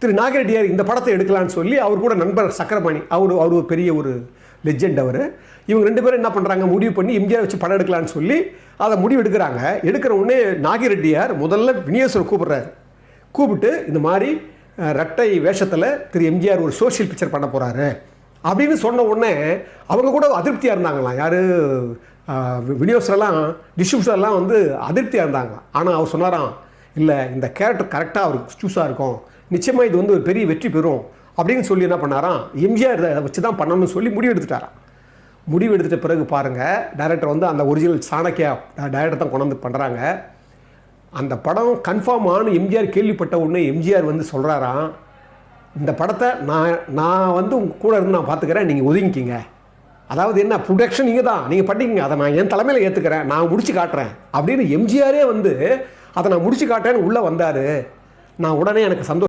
திரு நாகரெட்டியார் இந்த படத்தை எடுக்கலான்னு சொல்லி அவர் கூட நண்பர் சக்கரபாணி, அவர் ஒரு பெரிய ஒரு லெஜெண்ட் அவர். இவங்க 2 பேரும் என்ன பண்ணுறாங்க, முடிவு பண்ணி எம்ஜிஆர் வச்சு படம் எடுக்கலான்னு சொல்லி அதை முடிவு எடுக்கிறாங்க. எடுக்கிற உடனே நாகரெட்டியார் முதல்ல விநியோகரை கூப்பிட்டு இந்த மாதிரி ரெட்டை வேஷத்தில் திரு எம்ஜிஆர் ஒரு சோஷியல் பிக்சர் பண்ண போகிறாரு அப்படின்னு சொன்ன உடனே அவங்க கூட அதிருப்தியாக இருந்தாங்களாம். யார் விநியோகரெல்லாம் டிஸ்ட்ரிபியூட்டர்லாம் வந்து அதிருப்தியாக இருந்தாங்களாம். ஆனால் அவர் சொன்னாராம், இல்லை இந்த கேரக்டர் கரெக்டாக அவருக்கு சூஸாக இருக்கும், நிச்சயமாக இது வந்து ஒரு பெரிய வெற்றி பெறும் அப்படின்னு சொல்லி என்ன பண்ணாராம், எம்ஜிஆர் இதை வச்சு தான் பண்ணணும்னு சொல்லி முடிவு எடுத்துட்டாராம். முடிவு எடுத்துட்ட பிறகு பாருங்கள், டைரக்டர் வந்து அந்த ஒரிஜினல் சாணக்கியா டைரக்டர் தான் கொண்டு வந்து பண்ணுறாங்க. அந்த படம் கன்ஃபார்ம் ஆனு எம்ஜிஆர் கேள்விப்பட்ட உடனே எம்ஜிஆர் வந்து சொல்கிறாராம், இந்த படத்தை நான் வந்து உங்கள் கூட இருந்து நான் பார்த்துக்கிறேன், நீங்கள் ஒதுங்கிக்கிங்க. அதாவது என்ன, ப்ரொடக்ஷன் நீங்கள் தான், நீங்கள் பண்ணிக்கங்க, அதை நான் என் தலைமையில் ஏற்றுக்கிறேன், நான் முடிச்சு காட்டுறேன் அப்படின்னு எம்ஜிஆரே வந்து அதை நான் முடிச்சு காட்டுறேன்னு உள்ளே வந்தார். நான் உடனே எனக்கு சந்தோஷம்.